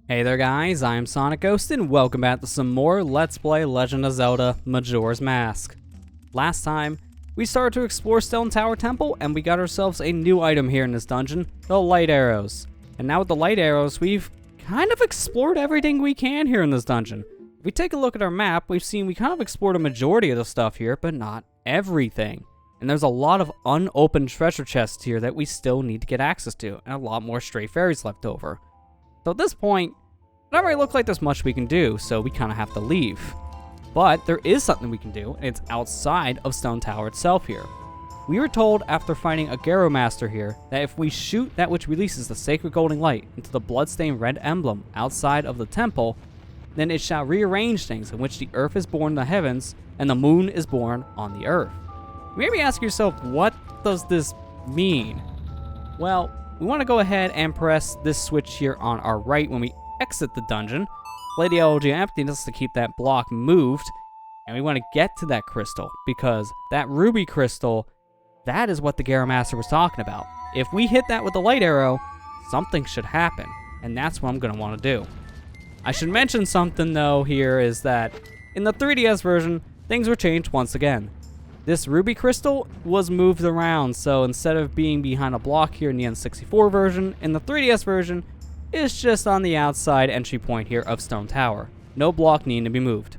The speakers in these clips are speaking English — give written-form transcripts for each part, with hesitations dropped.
Hey there guys, I'm SonicGhost and welcome back to some more Let's Play Legend of Zelda Majora's Mask. Last time, we started to explore Stone Tower Temple and we got ourselves a new item here in this dungeon, the light arrows. And now with the light arrows, we've kind of explored everything we can here in this dungeon. If we take a look at our map, we've seen we kind of explored a majority of the stuff here, but not everything. And there's a lot of unopened treasure chests here that we still need to get access to, and a lot more stray fairies left over. So at this point, it doesn't really look like there's much we can do, so we kind of have to leave. But there is something we can do, and it's outside of Stone Tower itself here. We were told after fighting a Garo Master here that if we shoot that which releases the sacred golden light into the bloodstained red emblem outside of the temple, then it shall rearrange things in which the earth is born in the heavens and the moon is born on the earth. You may be asking yourself, what does this mean? Well, we want to go ahead and press this switch here on our right when we exit the dungeon, play the Elegy of Emptiness to keep that block moved, and we want to get to that crystal, because that ruby crystal, that is what the Garo Master was talking about. If we hit that with the light arrow, something should happen, and that's what I'm going to want to do. I should mention something though here is that in the 3DS version, things were changed once again. This ruby crystal was moved around, so instead of being behind a block here in the N64 version, in the 3DS version, it's just on the outside entry point here of Stone Tower. No block needing to be moved.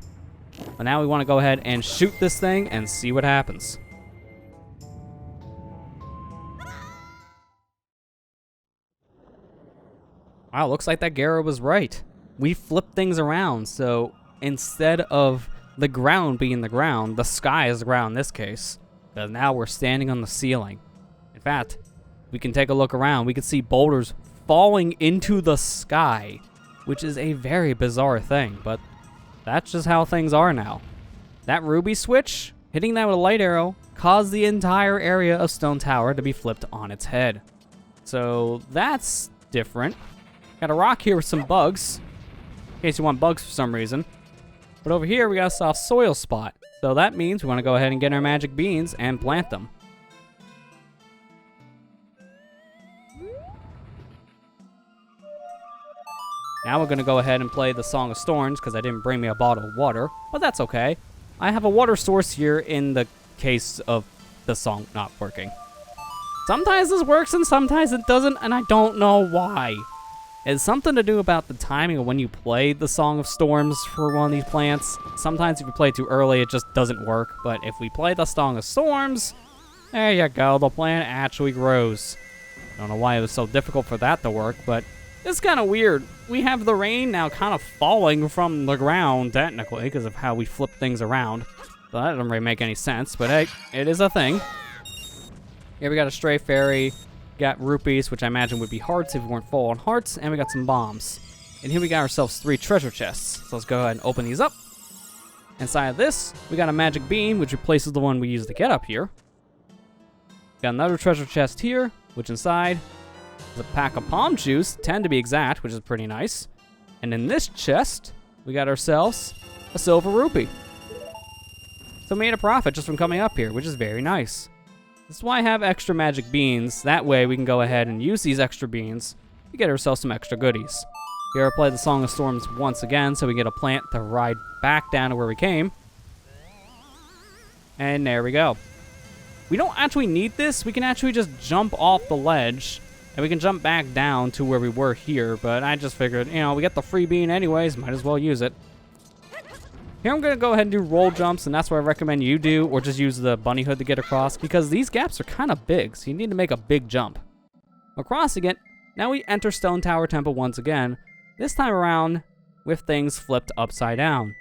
But now we want to go ahead and shoot this thing and see what happens. Wow, looks like that Garo was right. We flipped things around, so instead of the ground being the ground, the sky is the ground in this case. But now we're standing on the ceiling. In fact, we can take a look around. We can see boulders falling into the sky, which is a very bizarre thing, but that's just how things are now. That ruby switch, hitting that with a light arrow, caused the entire area of Stone Tower to be flipped on its head. So that's different. Got a rock here with some bugs, in case you want bugs for some reason. But over here, we got a soft soil spot. So that means we want to go ahead and get our magic beans and plant them. Now we're going to go ahead and play the Song of Storms because I didn't bring me a bottle of water, but that's okay. I have a water source here in the case of the song not working. Sometimes this works and sometimes it doesn't, and I don't know why. It's something to do about the timing of when you play the Song of Storms for one of these plants. Sometimes if you play too early, it just doesn't work, but if we play the Song of Storms, there you go, the plant actually grows. I don't know why it was so difficult for that to work, but it's kind of weird. We have the rain now kind of falling from the ground, technically, because of how we flip things around. So that doesn't really make any sense, but hey, it is a thing. Here we got a stray fairy, got rupees, which I imagine would be hearts if we weren't full on hearts, and we got some bombs. And here we got ourselves 3 treasure chests. So let's go ahead and open these up. Inside of this, we got a magic beam, which replaces the one we used to get up here. Got another treasure chest here, which inside the pack of palm juice, 10 to be exact, which is pretty nice. And in this chest, we got ourselves a silver rupee. So we made a profit just from coming up here, which is very nice. This is why I have extra magic beans. That way we can go ahead and use these extra beans to get ourselves some extra goodies. Here I play the Song of Storms once again, so we get a plant to ride back down to where we came. And there we go. We don't actually need this. We can actually just jump off the ledge and we can jump back down to where we were here, but I just figured, you know, we get the free bean anyways, might as well use it. Here I'm going to go ahead and do roll jumps, and that's what I recommend you do, or just use the bunny hood to get across, because these gaps are kind of big, so you need to make a big jump. Across again, now we enter Stone Tower Temple once again, this time around with things flipped upside down.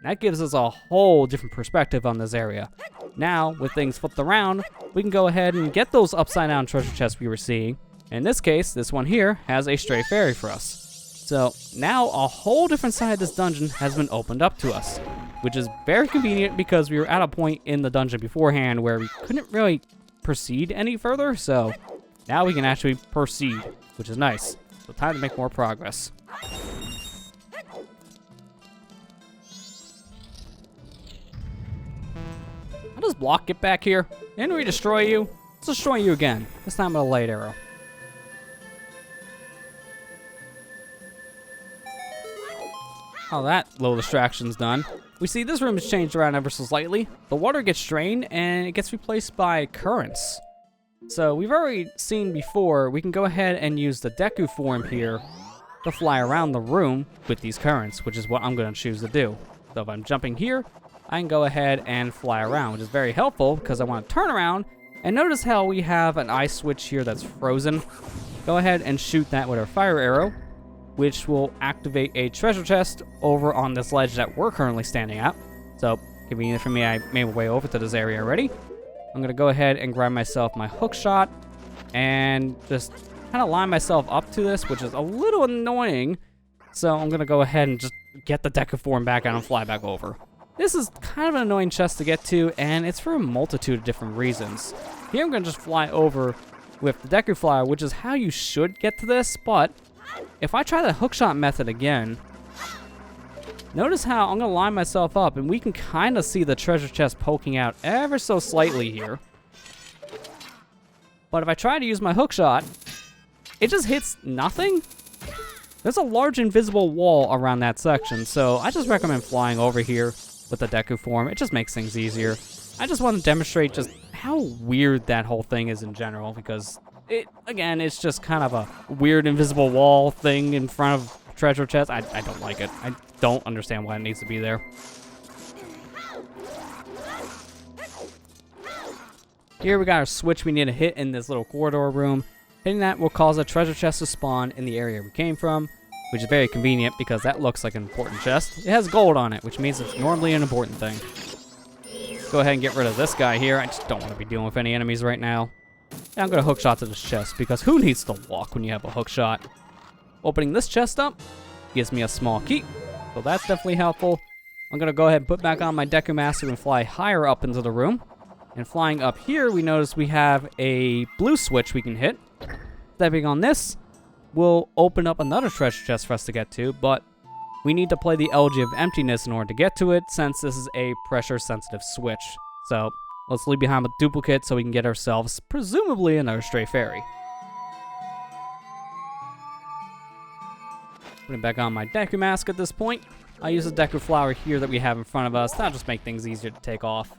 That gives us a whole different perspective on this area. Now, with things flipped around, we can go ahead and get those upside down treasure chests we were seeing. In this case, this one here has a stray fairy for us. So now a whole different side of this dungeon has been opened up to us, which is very convenient because we were at a point in the dungeon beforehand where we couldn't really proceed any further, so now we can actually proceed, which is nice. So time to make more progress. How does Block get back here? Didn't we destroy you? Let's destroy you again, this time with a light arrow. Oh, that little distraction's done. We see this room has changed around ever so slightly. The water gets drained and it gets replaced by currents. So we've already seen before, we can go ahead and use the Deku form here to fly around the room with these currents, which is what I'm going to choose to do. So if I'm jumping here, I can go ahead and fly around, which is very helpful because I want to turn around. And notice how we have an ice switch here that's frozen. Go ahead and shoot that with our fire arrow, which will activate a treasure chest over on this ledge that we're currently standing at. So, convenient for me, I made my way over to this area already. I'm going to go ahead and grab myself my hook shot and just kind of line myself up to this, which is a little annoying. So I'm going to go ahead and just get the Deku form back out and fly back over. This is kind of an annoying chest to get to, and it's for a multitude of different reasons. Here I'm going to just fly over with the Deku Flyer, which is how you should get to this, but if I try the hookshot method again, notice how I'm going to line myself up, and we can kind of see the treasure chest poking out ever so slightly here. But if I try to use my hookshot, it just hits nothing. There's a large invisible wall around that section, so I just recommend flying over here with the Deku form. It just makes things easier. I just want to demonstrate just how weird that whole thing is in general, because again, it's just kind of a weird invisible wall thing in front of treasure chest. I don't like it. I don't understand why it needs to be there. Here we got our switch we need to hit in this little corridor room. Hitting that will cause a treasure chest to spawn in the area we came from, which is very convenient because that looks like an important chest. It has gold on it, which means it's normally an important thing. Go ahead and get rid of this guy here. I just don't want to be dealing with any enemies right now. And I'm going to hookshot to this chest because who needs to walk when you have a hookshot? Opening this chest up gives me a small key, so that's definitely helpful. I'm going to go ahead and put back on my Deku Mask and fly higher up into the room. And flying up here, we notice we have a blue switch we can hit. Stepping on this will open up another treasure chest for us to get to, but we need to play the Elegy of Emptiness in order to get to it, since this is a pressure-sensitive switch. So let's leave behind a duplicate so we can get ourselves, presumably, another stray fairy. Putting back on my Deku Mask at this point. I use the Deku Flower here that we have in front of us. That'll just make things easier to take off.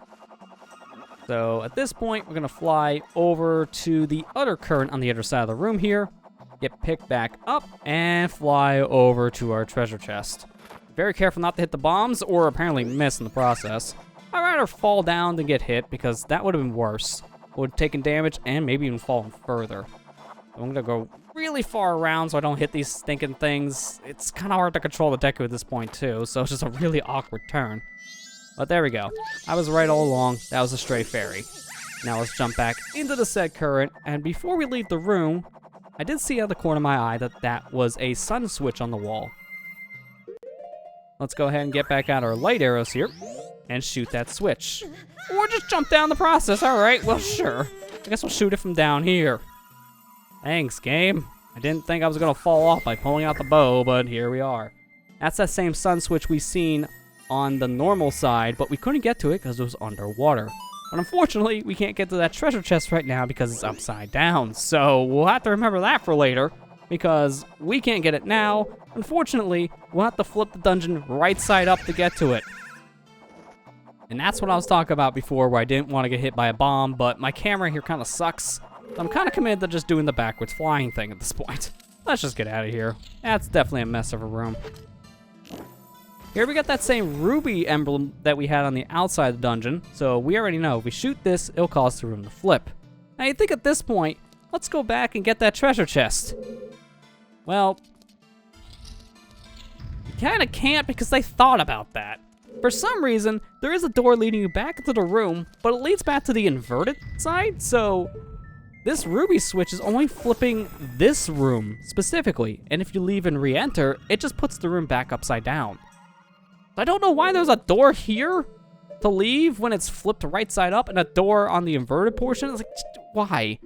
So at this point, we're going to fly over to the other current on the other side of the room here, get picked back up, and fly over to our treasure chest. Very careful not to hit the bombs, or apparently miss in the process. I'd rather fall down than get hit, because that would have been worse. Would have taken damage, and maybe even fallen further. So I'm going to go really far around so I don't hit these stinking things. It's kind of hard to control the Deku at this point, too, so it's just a really awkward turn. But there we go. I was right all along. That was a stray fairy. Now let's jump back into the said current, and before we leave the room, I did see out of the corner of my eye that that was a sun switch on the wall. Let's go ahead and get back out our light arrows here and shoot that switch. Or just jump down the process. Alright, well sure. I guess we'll shoot it from down here. Thanks, game. I didn't think I was going to fall off by pulling out the bow, but here we are. That's that same sun switch we seen on the normal side, but we couldn't get to it because it was underwater. But unfortunately, we can't get to that treasure chest right now because it's upside down. So we'll have to remember that for later, because we can't get it now. Unfortunately, we'll have to flip the dungeon right side up to get to it. And that's what I was talking about before, where I didn't want to get hit by a bomb, but my camera here kind of sucks. So I'm kind of committed to just doing the backwards flying thing at this point. Let's just get out of here. That's definitely a mess of a room. Here we got that same ruby emblem that we had on the outside of the dungeon, so we already know if we shoot this, it'll cause the room to flip. Now you think at this point, let's go back and get that treasure chest. Well, you kind of can't because they thought about that. For some reason, there is a door leading you back into the room, but it leads back to the inverted side, so this ruby switch is only flipping this room specifically, and if you leave and re-enter, it just puts the room back upside down. I don't know why there's a door here to leave when it's flipped right side up and a door on the inverted portion. It's like, why?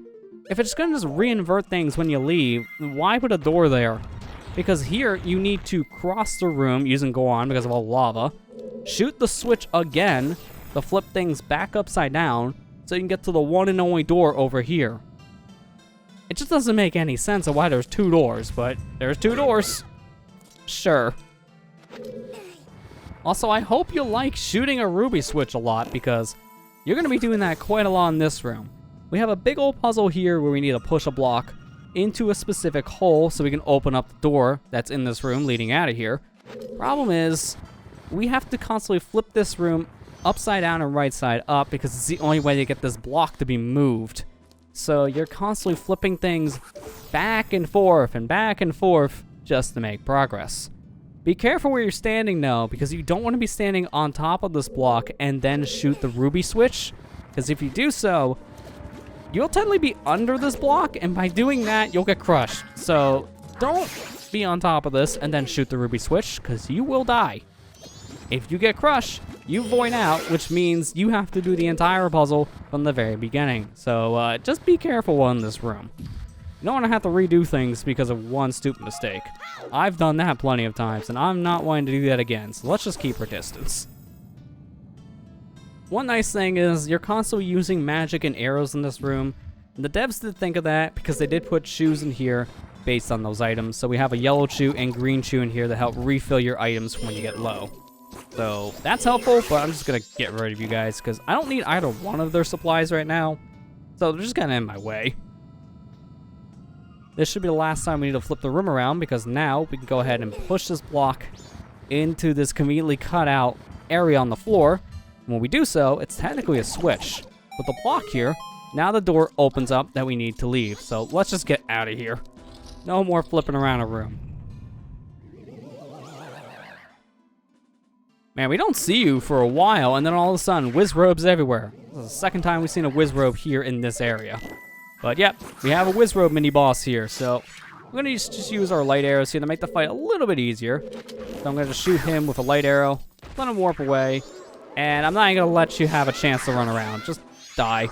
If it's gonna just re-invert things when you leave, why put a door there? Because here, you need to cross the room using Go On because of all lava, shoot the switch again to flip things back upside down so you can get to the one and only door over here. It just doesn't make any sense of why there's two doors, but there's two doors. Sure. Also, I hope you like shooting a ruby switch a lot, because you're going to be doing that quite a lot in this room. We have a big old puzzle here where we need to push a block into a specific hole so we can open up the door that's in this room leading out of here. Problem is, we have to constantly flip this room upside down and right side up because it's the only way to get this block to be moved. So you're constantly flipping things back and forth just to make progress. Be careful where you're standing though, because you don't want to be standing on top of this block and then shoot the ruby switch, because if you do so, you'll technically be under this block, and by doing that, you'll get crushed. So don't be on top of this and then shoot the ruby switch, because you will die. If you get crushed, you void out, which means you have to do the entire puzzle from the very beginning. So just be careful in this room. You don't want to have to redo things because of one stupid mistake. I've done that plenty of times, and I'm not wanting to do that again, so let's just keep our distance. One nice thing is you're constantly using magic and arrows in this room. And the devs did think of that because they did put shoes in here based on those items. So we have a yellow shoe and green shoe in here that help refill your items when you get low. So that's helpful, but I'm just going to get rid of you guys because I don't need either one of their supplies right now. So they're just kind of in my way. This should be the last time we need to flip the room around, because now we can go ahead and push this block into this conveniently cut out area on the floor. When we do so, it's technically a switch. With the block here, now the door opens up that we need to leave. So let's just get out of here. No more flipping around a room. Man, we don't see you for a while, and then all of a sudden, whiz robes everywhere. This is the second time we've seen a whiz robe here in this area. But yep, we have a whiz robe mini boss here, so we're gonna just use our light arrows here to make the fight a little bit easier. So I'm gonna just shoot him with a light arrow, let him warp away, and I'm not even gonna let you have a chance to run around. Just die.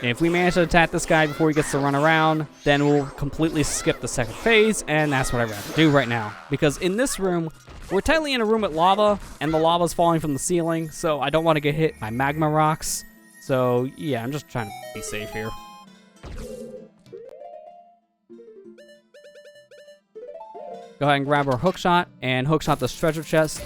And if we manage to attack this guy before he gets to run around, then we'll completely skip the second phase, and that's what I'd rather do right now. Because in this room, we're technically in a room with lava, and the lava's falling from the ceiling, so I don't want to get hit by magma rocks. So yeah, I'm just trying to be safe here. Go ahead and grab our hookshot and hookshot this treasure chest,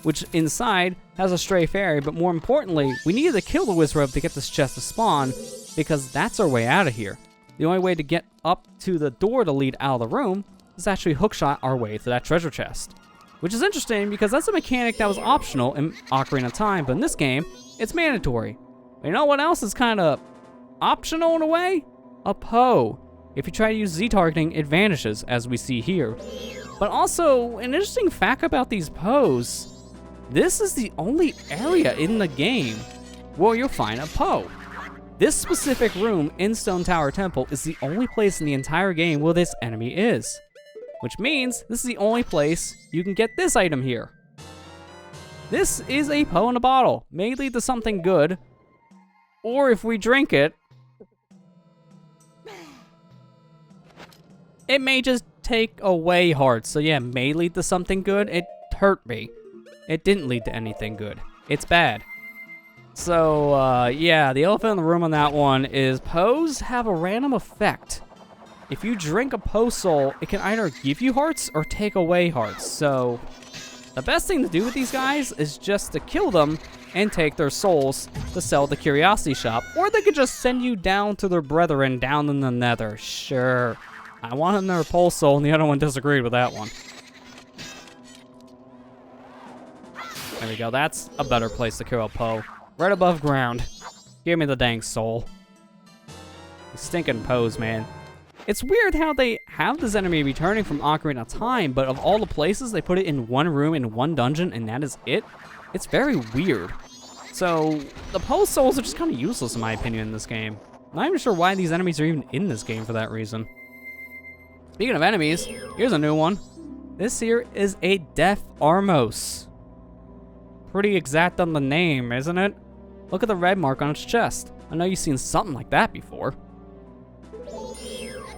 which inside has a stray fairy, but more importantly, we needed to kill the whiz robe to get this chest to spawn, because that's our way out of here. The only way to get up to the door to lead out of the room is actually hookshot our way to that treasure chest. Which is interesting, because that's a mechanic that was optional in Ocarina of Time, but in this game, it's mandatory. But you know what else is kind of optional in a way? A Poe. If you try to use Z-targeting, it vanishes, as we see here. But also, an interesting fact about these Poes, this is the only area in the game where you'll find a Poe. This specific room in Stone Tower Temple is the only place in the entire game where this enemy is. Which means this is the only place you can get this item here. This is a Poe in a bottle. May lead to something good, or if we drink it, it may just take away hearts. So yeah, may lead to something good. It hurt me. It didn't lead to anything good. It's bad. So yeah, the elephant in the room on that one is Poes have a random effect. If you drink a Poe soul, it can either give you hearts or take away hearts. So the best thing to do with these guys is just to kill them and take their souls to sell at the Curiosity Shop. Or they could just send you down to their brethren down in the nether. Sure. I wanted another Poe soul, and the other one disagreed with that one. There we go. That's a better place to kill a Poe. Right above ground. Give me the dang soul. These stinking Poes, man. It's weird how they have this enemy returning from Ocarina of Time, but of all the places, they put it in one room in one dungeon, and that is it? It's very weird. So, the Poe souls are just kind of useless in my opinion in this game. I'm not even sure why these enemies are even in this game for that reason. Speaking of enemies, here's a new one. This here is a Death Armos. Pretty exact on the name, isn't it? Look at the red mark on its chest. I know you've seen something like that before.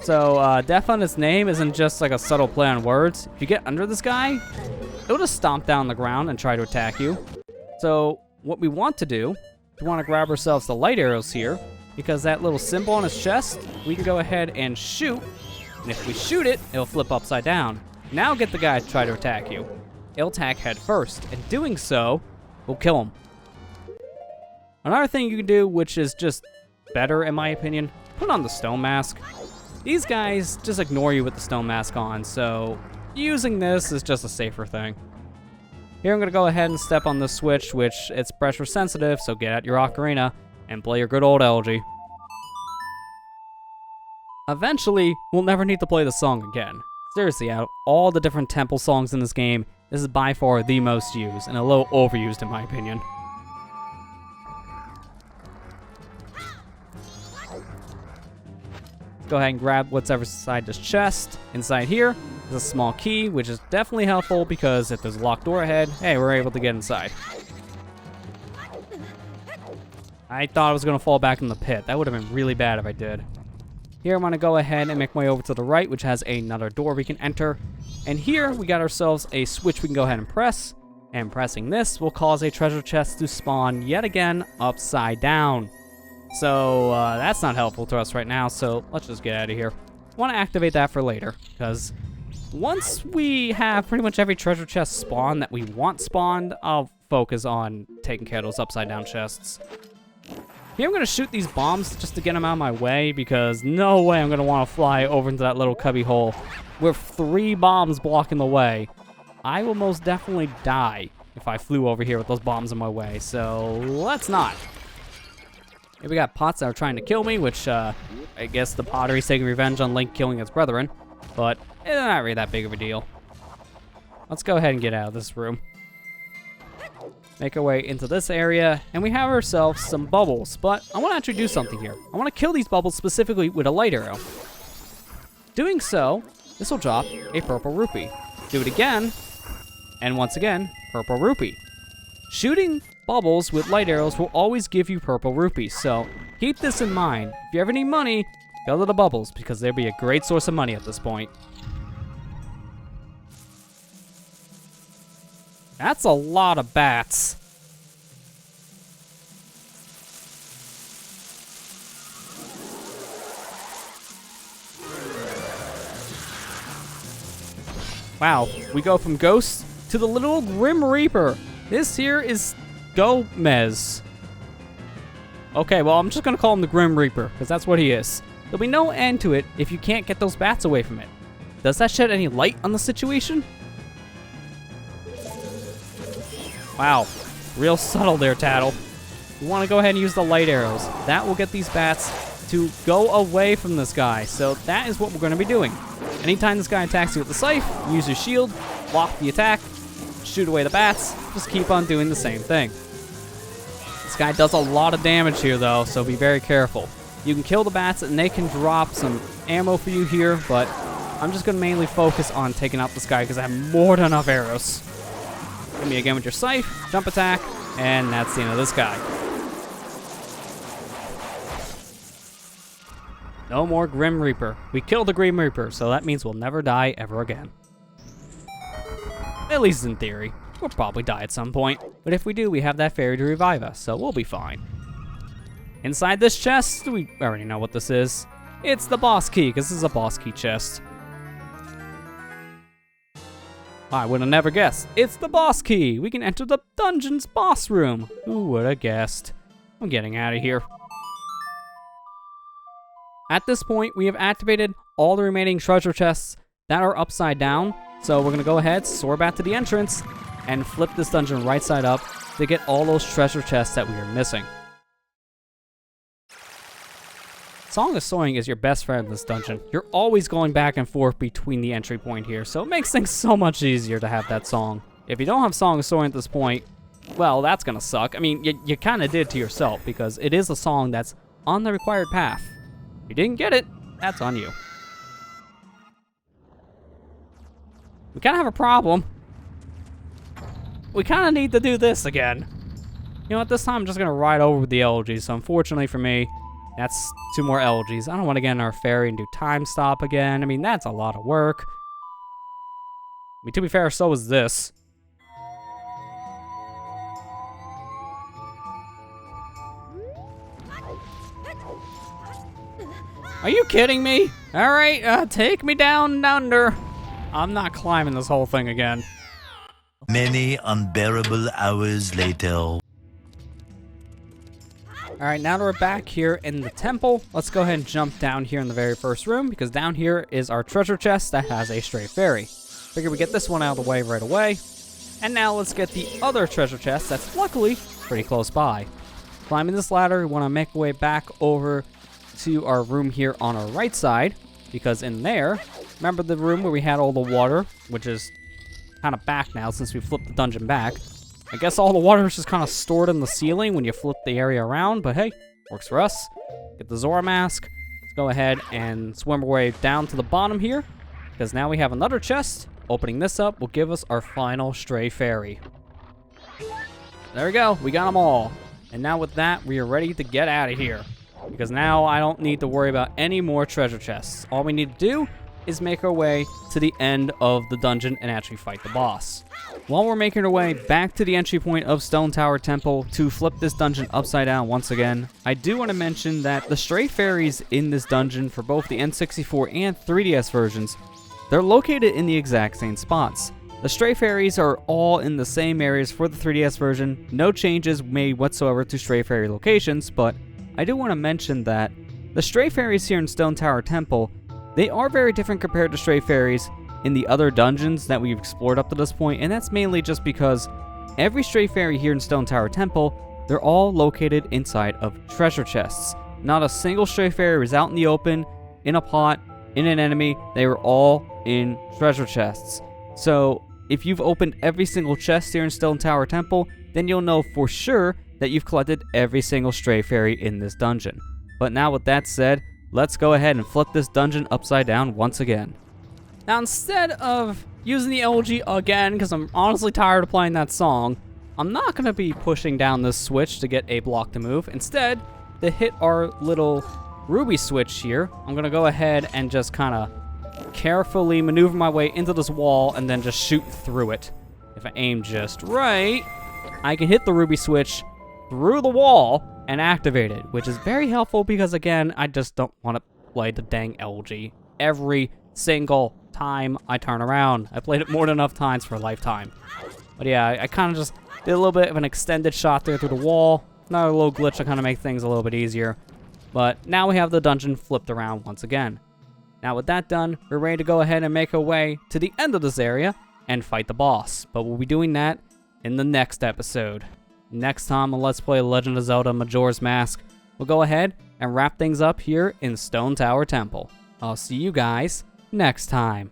So, death on its name isn't just like a subtle play on words. If you get under this guy, it'll just stomp down the ground and try to attack you. So, what we want to do, we want to grab ourselves the light arrows here, because that little symbol on his chest, we can go ahead and shoot. And if we shoot it, it'll flip upside down. Now get the guy to try to attack you. it'll attack head first, and doing so will kill him. Another thing you can do, which is just better in my opinion, put on the stone mask. These guys just ignore you with the stone mask on, so using this is just a safer thing. Here I'm going to go ahead and step on this switch, which it's pressure sensitive, so get out your ocarina and play your good old elegy. Eventually, we'll never need to play the song again. Seriously, out of all the different temple songs in this game, this is by far the most used, and a little overused in my opinion. Go ahead and grab whatever's inside this chest. Inside here is a small key, which is definitely helpful because if there's a locked door ahead, hey, we're able to get inside. I thought I was going to fall back in the pit. That would have been really bad if I did. Here I'm going to go ahead and make my way over to the right, which has another door we can enter. And here we got ourselves a switch we can go ahead and press. And pressing this will cause a treasure chest to spawn yet again upside down. So that's not helpful to us right now, so let's just get out of here. I want to activate that for later, because once we have pretty much every treasure chest spawned that we want spawned, I'll focus on taking care of those upside down chests. Here I'm going to shoot these bombs just to get them out of my way, because no way I'm going to want to fly over into that little cubby hole with 3 bombs blocking the way. I will most definitely die if I flew over here with those bombs in my way, so let's not. Here we got pots that are trying to kill me, which I guess the pottery's taking revenge on Link killing his brethren, but it's not really that big of a deal. Let's go ahead and get out of this room. Make our way into this area, and we have ourselves some bubbles, but I want to actually do something here. I want to kill these bubbles specifically with a light arrow. Doing so, this will drop a purple rupee. Do it again, and once again, purple rupee. Shooting bubbles with light arrows will always give you purple rupees, so keep this in mind. If you ever need money, go to the bubbles, because they'll be a great source of money at this point. That's a lot of bats. Wow, we go from Ghost to the little Grim Reaper. This here is Gomez. Okay, well, I'm just gonna call him the Grim Reaper, because that's what he is. There'll be no end to it if you can't get those bats away from it. Does that shed any light on the situation? Wow, real subtle there, Tattle. You want to go ahead and use the light arrows. That will get these bats to go away from this guy, so that is what we're going to be doing. Anytime this guy attacks you with the scythe, use your shield, block the attack, shoot away the bats, just keep on doing the same thing. This guy does a lot of damage here, though, so be very careful. You can kill the bats, and they can drop some ammo for you here, but I'm just going to mainly focus on taking out this guy because I have more than enough arrows. Hit me again with your scythe, jump attack, and that's the end of this guy. No more Grim Reaper. We killed the Grim Reaper, so that means we'll never die ever again. At least in theory. We'll probably die at some point, but if we do, we have that fairy to revive us, so we'll be fine. Inside this chest, we already know what this is. It's the boss key, because this is a boss key chest. I would have never guessed. It's the boss key. We can enter the dungeon's boss room. Who would have guessed? I'm getting out of here. At this point, we have activated all the remaining treasure chests that are upside down. So we're going to go ahead, soar back to the entrance, and flip this dungeon right side up to get all those treasure chests that we are missing. Song of Soaring is your best friend in this dungeon. You're always going back and forth between the entry point here, so it makes things so much easier to have that song. If you don't have Song of Soaring at this point, well, that's gonna suck. I mean, you kind of did to yourself, because it is a song that's on the required path. If you didn't get it, that's on you. We kind of have a problem. We kind of need to do this again. You know what, this time I'm just gonna ride over with the elegies, so unfortunately for me, that's 2 more elegies. I don't want to get in our ferry and do time stop again. I mean, that's a lot of work. I mean, to be fair, so is this. Are you kidding me? All right, take me down under. I'm not climbing this whole thing again. Many unbearable hours later. Alright, now that we're back here in the temple, let's go ahead and jump down here in the very first room, because down here is our treasure chest that has a stray fairy. Figure we get this one out of the way right away. And now let's get the other treasure chest that's luckily pretty close by. Climbing this ladder, we want to make our way back over to our room here on our right side, because in there, remember the room where we had all the water, which is kind of back now since we flipped the dungeon back. I guess all the water is just kind of stored in the ceiling when you flip the area around, but hey, works for us. Get the Zora mask. Let's go ahead and swim our way down to the bottom here, because now we have another chest. Opening this up will give us our final stray fairy. There we go, we got them all. And now with that, we are ready to get out of here, because now I don't need to worry about any more treasure chests. All we need to do is make our way to the end of the dungeon and actually fight the boss. While we're making our way back to the entry point of Stone Tower Temple to flip this dungeon upside down once again, I do want to mention that the stray fairies in this dungeon for both the N64 and 3DS versions, they're located in the exact same spots. The stray fairies are all in the same areas for the 3DS version, no changes made whatsoever to stray fairy locations, but I do want to mention that the stray fairies here in Stone Tower Temple, they are very different compared to stray fairies in the other dungeons that we've explored up to this point, and that's mainly just because every stray fairy here in Stone Tower Temple, they're all located inside of treasure chests. Not a single stray fairy is out in the open, in a pot, in an enemy. They were all in treasure chests. So if you've opened every single chest here in Stone Tower Temple, then you'll know for sure that you've collected every single stray fairy in this dungeon. But now with that said, let's go ahead and flip this dungeon upside down once again. Now instead of using the LG again, because I'm honestly tired of playing that song, I'm not going to be pushing down this switch to get a block to move. Instead, to hit our little ruby switch here, I'm going to go ahead and just kind of carefully maneuver my way into this wall and then just shoot through it. If I aim just right, I can hit the ruby switch through the wall and activate it, which is very helpful because, again, I just don't want to play the dang LG every single time I turn around. I played it more than enough times for a lifetime. But yeah, I kind of just did a little bit of an extended shot there through the wall. Another little glitch to kind of make things a little bit easier. But now we have the dungeon flipped around once again. Now with that done, we're ready to go ahead and make our way to the end of this area and fight the boss. But we'll be doing that in the next episode. Next time on Let's Play Legend of Zelda Majora's Mask, we'll go ahead and wrap things up here in Stone Tower Temple. I'll see you guys next time.